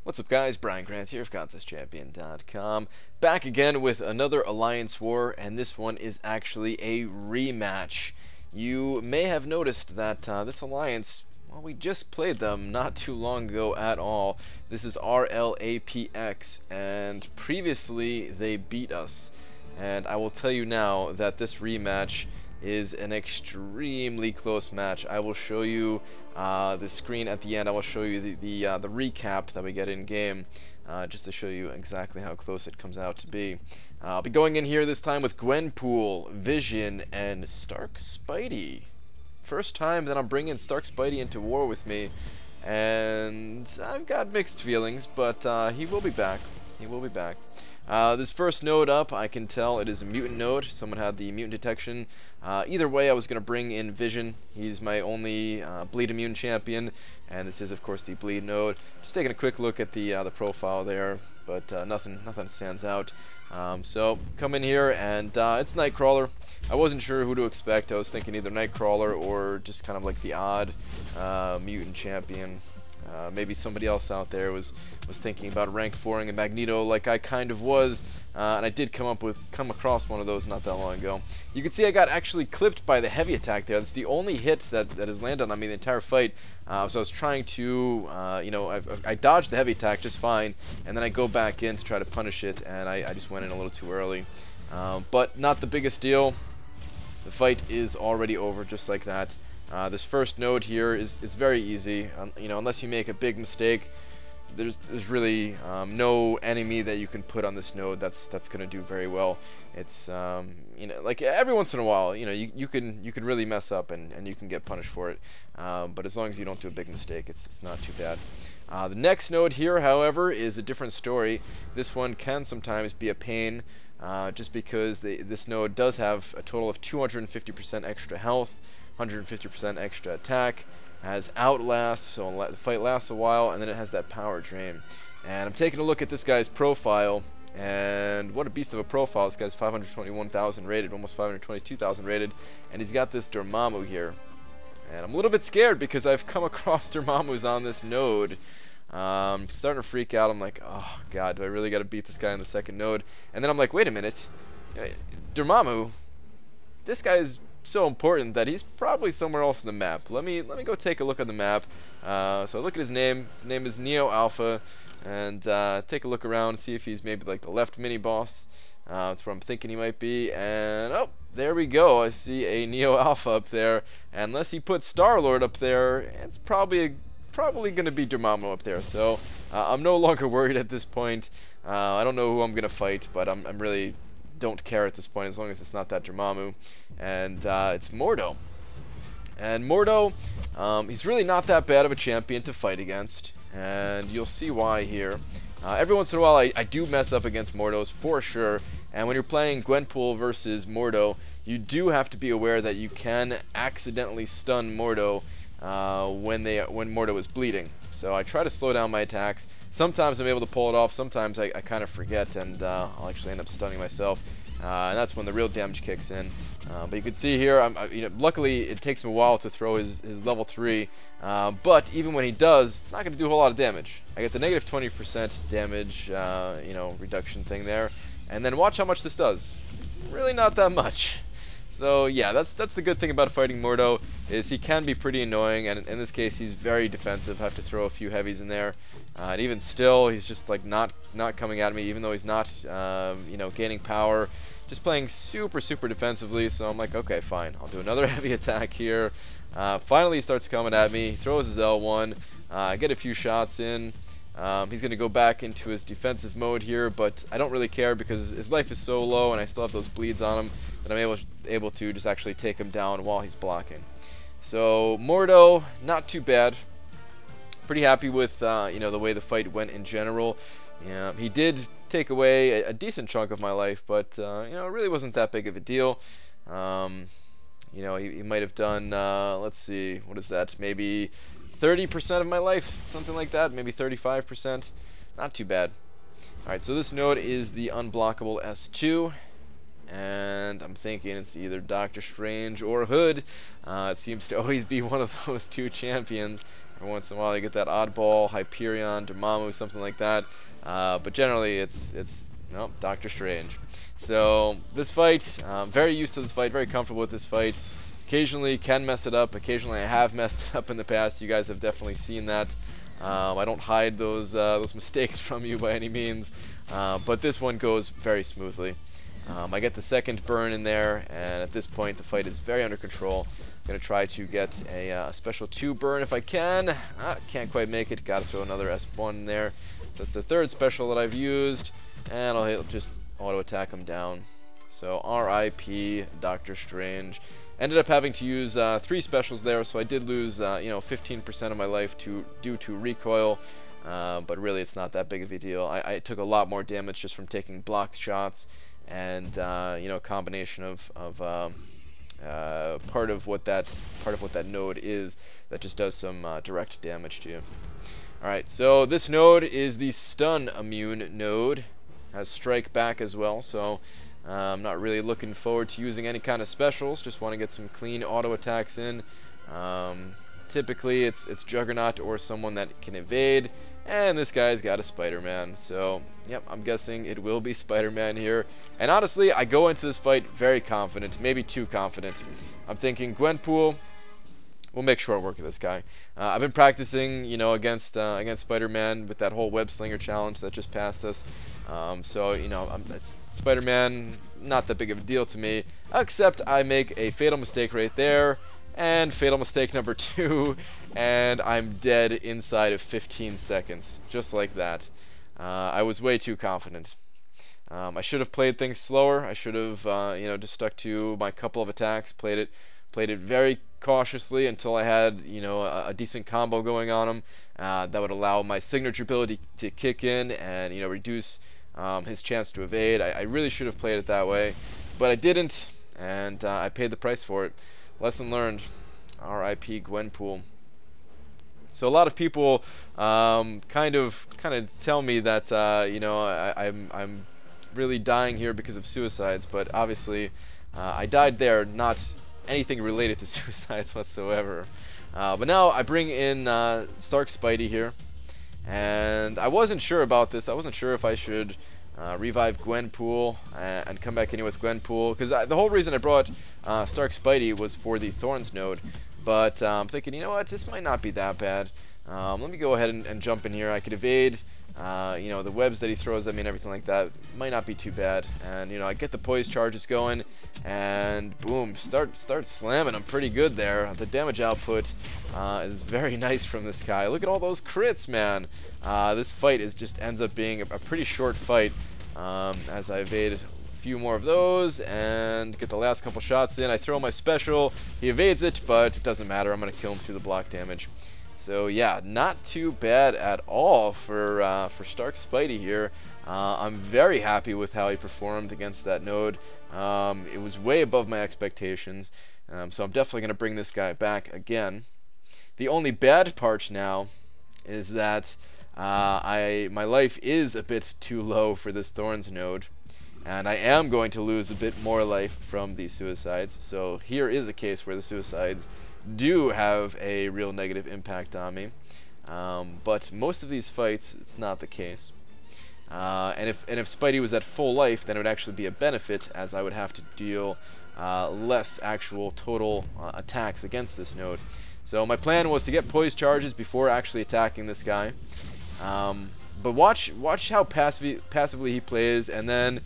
What's up guys, Brian Grant here of ContestChampion.com, back again with another Alliance War, and this one is actually a rematch. You may have noticed that this Alliance, well, we just played them not too long ago at all. This is RLAPX, and previously they beat us. And I will tell you now that this rematch is an extremely close match. I will show you the screen at the end. I will show you the recap that we get in game, just to show you exactly how close it comes out to be. I'll be going in here this time with Gwenpool, Vision, and Stark Spidey. First time that I'm bringing Stark Spidey into war with me, and I've got mixed feelings, but he will be back. He will be back. This first node up, I can tell it is a mutant node. Someone had the mutant detection. Either way, I was going to bring in Vision. He's my only bleed immune champion, and this is, of course, the bleed node. Just taking a quick look at the profile there, but nothing stands out. So come in here, and it's Nightcrawler. I wasn't sure who to expect. I was thinking either Nightcrawler or just kind of like the odd mutant champion. Maybe somebody else out there was thinking about rank 4ing a Magneto like I kind of was, and I did come across one of those not that long ago. You can see I got actually clipped by the heavy attack there. That's the only hit that has landed on me the entire fight. So I was trying to, I dodged the heavy attack just fine, and then I go back in to try to punish it, and I just went in a little too early. But not the biggest deal. The fight is already over just like that. This first node here is very easy. Unless you make a big mistake, there's really no enemy that you can put on this node that's going to do very well. It's like every once in a while, you can really mess up and you can get punished for it. But as long as you don't do a big mistake, it's not too bad. The next node here, however, is a different story. This one can sometimes be a pain, just because this node does have a total of 250% extra health. 150% extra attack, has Outlast, so the fight lasts a while, and then it has that power drain. And I'm taking a look at this guy's profile, and what a beast of a profile. This guy's 521,000 rated, almost 522,000 rated, and he's got this Dormammu here. And I'm a little bit scared because I've come across Dormammus on this node. I'm starting to freak out. I'm like, oh god, do I really got to beat this guy on the second node? And then I'm like, wait a minute, Dormammu, this guy is so important that he's probably somewhere else on the map. Let me go take a look on the map. So look at his name. His name is Neo Alpha, and take a look around, see if he's maybe like the left mini boss. That's where I'm thinking he might be. And oh, there we go. I see a Neo Alpha up there. And unless he puts Star-Lord up there, it's probably going to be Dormammu up there. So I'm no longer worried at this point. I don't know who I'm gonna fight, but I'm really don't care at this point as long as it's not that Dormammu. And it's Mordo. And Mordo, he's really not that bad of a champion to fight against, and you'll see why here. Every once in a while I do mess up against Mordos for sure, and when you're playing Gwenpool versus Mordo, you do have to be aware that you can accidentally stun Mordo when Mordo is bleeding. So I try to slow down my attacks. Sometimes I'm able to pull it off, sometimes I kind of forget, and I'll actually end up stunning myself. And that's when the real damage kicks in. But you can see here, luckily it takes him a while to throw his level 3. But even when he does, it's not going to do a whole lot of damage. I get the negative 20% damage, reduction thing there. And then watch how much this does. Really not that much. So yeah, that's the good thing about fighting Mordo, is he can be pretty annoying, and in this case he's very defensive. I have to throw a few heavies in there, and even still he's just like not coming at me, even though he's not gaining power, just playing super defensively. So I'm like, okay, fine, I'll do another heavy attack here. Finally he starts coming at me, he throws his L1, get a few shots in. He's going to go back into his defensive mode here, but I don't really care because his life is so low and I still have those bleeds on him that I'm able to just actually take him down while he's blocking. So Mordo, not too bad. Pretty happy with the way the fight went in general. Yeah, he did take away a decent chunk of my life, but it really wasn't that big of a deal. He might have done, let's see, what is that? Maybe 30% of my life, something like that, maybe 35%. Not too bad. Alright, so this node is the unblockable S2, and I'm thinking it's either Doctor Strange or Hood. It seems to always be one of those two champions, Every once in a while you get that oddball, Hyperion, Dormammu, something like that. But generally it's nope, Doctor Strange. So this fight, very used to this fight, very comfortable with this fight. Occasionally can mess it up. Occasionally I have messed it up in the past. You guys have definitely seen that. I don't hide those mistakes from you by any means. But this one goes very smoothly. I get the second burn in there, and at this point the fight is very under control. I'm going to try to get a special 2 burn if I can. Can't quite make it. Got to throw another S1 in there. So that's the third special that I've used, and I'll just auto attack him down. So RIP Doctor Strange. Ended up having to use 3 specials there, so I did lose 15% of my life due to recoil. But really it's not that big of a deal. I took a lot more damage just from taking blocked shots, and combination of part of what that node is that just does some direct damage to you. Alright, so this node is the stun immune node. Has strike back as well, so I'm not really looking forward to using any kind of specials. Just want to get some clean auto attacks in. Typically it's Juggernaut or someone that can evade, and this guy's got a Spider-Man. So yep, I'm guessing it will be Spider-Man here. And honestly, I go into this fight very confident, maybe too confident. I'm thinking Gwenpool, we'll make short work of this guy. I've been practicing, against Spider-Man with that whole web slinger challenge that just passed us. So Spider-Man, not that big of a deal to me, except I make a fatal mistake right there, and fatal mistake number 2, and I'm dead inside of 15 seconds, just like that. I was way too confident. I should have played things slower. I should have, just stuck to my couple of attacks, played it very cautiously until I had, a decent combo going on him that would allow my signature ability to kick in and, reduce his chance to evade. I really should have played it that way, but I didn't, and I paid the price for it. Lesson learned. RIP Gwenpool. So a lot of people kind of tell me that I'm really dying here because of suicides, but obviously I died there, not anything related to suicides whatsoever. But now I bring in Stark Spidey here, and I wasn't sure about this. I wasn't sure if I should revive Gwenpool and come back in here with Gwenpool, because the whole reason I brought Stark Spidey was for the Thorns node. But I'm thinking, you know what, this might not be that bad. Let me go ahead and jump in here. I could evade, the webs that he throws at me and everything like that. Might not be too bad. And, I get the poise charges going, and boom, start slamming him pretty good there. The damage output is very nice from this guy. Look at all those crits, man. This fight just ends up being a pretty short fight, as I evade few more of those and get the last couple shots in. I throw my special, he evades it, but it doesn't matter. I'm gonna kill him through the block damage. So yeah, not too bad at all for Stark Spidey here. I'm very happy with how he performed against that node. It was way above my expectations, so I'm definitely gonna bring this guy back again. The only bad part now is that my life is a bit too low for this Thorns node, and I am going to lose a bit more life from these suicides. So here is a case where the suicides do have a real negative impact on me. But most of these fights, it's not the case. And if Spidey was at full life, then it would actually be a benefit, as I would have to deal less actual total attacks against this node. So my plan was to get poise charges before actually attacking this guy. But watch how passively he plays, and then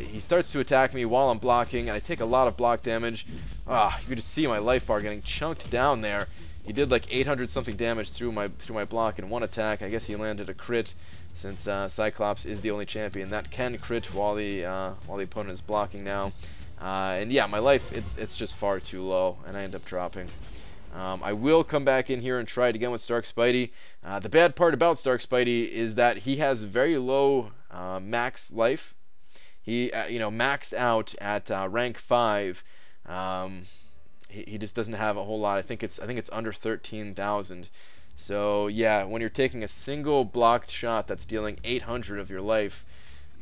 he starts to attack me while I'm blocking, and I take a lot of block damage. You could just see my life bar getting chunked down there. He did like 800 something damage through my block in one attack. I guess he landed a crit, since Cyclops is the only champion that can crit while the opponent is blocking now. And yeah, my life it's just far too low, and I end up dropping. I will come back in here and try it again with Stark Spidey. The bad part about Stark Spidey is that he has very low max life. He maxed out at rank 5. He just doesn't have a whole lot. I think it's under 13,000. So yeah, when you're taking a single blocked shot that's dealing 800 of your life,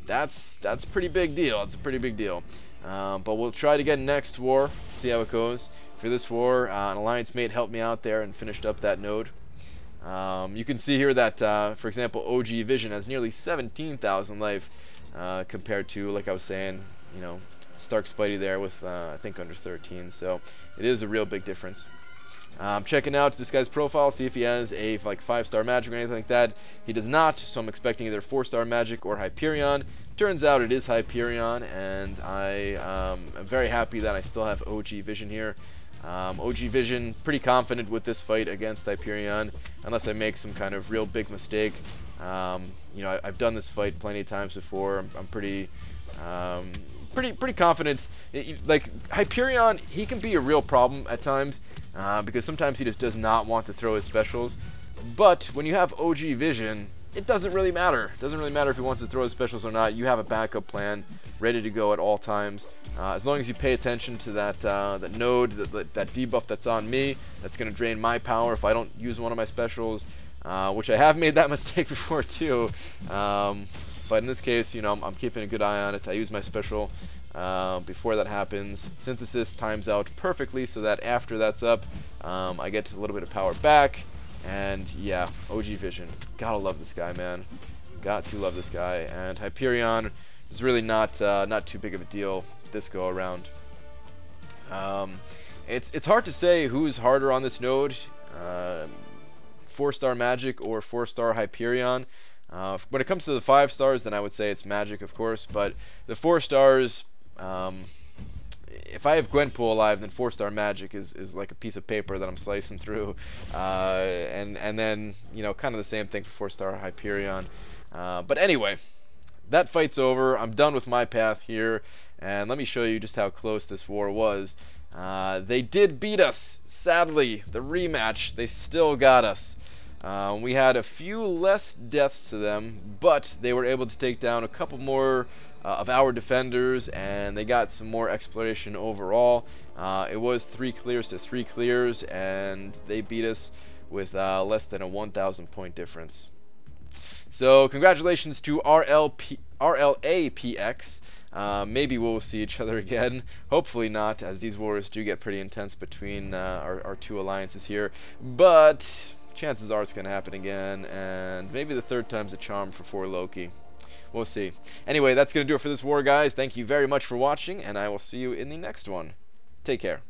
that's a pretty big deal. It's a pretty big deal. But we'll try it again next war, see how it goes. for this war. An alliance mate helped me out there and finished up that node. You can see here that, for example, OG Vision has nearly 17,000 life compared to, like I was saying, you know, Stark Spidey there with, I think, under 13. So it is a real big difference. Checking out this guy's profile, see if he has a like 5-star magic or anything like that. He does not, so I'm expecting either 4-star magic or Hyperion. Turns out it is Hyperion, and I am very happy that I still have OG Vision here. OG Vision, pretty confident with this fight against Hyperion, unless I make some kind of real big mistake. You know, I've done this fight plenty of times before. I'm pretty confident. Like Hyperion, he can be a real problem at times because sometimes he just does not want to throw his specials. But when you have OG Vision, it doesn't really matter. It doesn't really matter if he wants to throw his specials or not. You have a backup plan ready to go at all times. As long as you pay attention to that that node, that debuff that's on me, that's going to drain my power if I don't use one of my specials, which I have made that mistake before too. But in this case, you know, I'm keeping a good eye on it. I use my special before that happens. Synthesis times out perfectly so that after that's up, I get a little bit of power back. And yeah, OG Vision. Gotta love this guy, man. Got to love this guy. And Hyperion is really not too big of a deal this go around. It's hard to say who's harder on this node, 4-star Magic or 4-star Hyperion. When it comes to the 5 stars, then I would say it's Magic, of course. But the 4 stars, if I have Gwenpool alive, then 4-star Magic is like a piece of paper that I'm slicing through. And then, you know, kind of the same thing for 4-star Hyperion. But anyway, that fight's over. I'm done with my path here. And let me show you just how close this war was. They did beat us. Sadly, the rematch, they still got us. We had a few less deaths to them, but they were able to take down a couple more of our defenders, and they got some more exploration overall. It was 3 clears to 3 clears, and they beat us with less than a 1,000 point difference. So congratulations to RLAPX. Maybe we'll see each other again. Hopefully not, as these wars do get pretty intense between our 2 alliances here. But chances are it's going to happen again, and maybe the 3rd time's a charm for Loki. We'll see. Anyway, that's going to do it for this war, guys. Thank you very much for watching, and I will see you in the next one. Take care.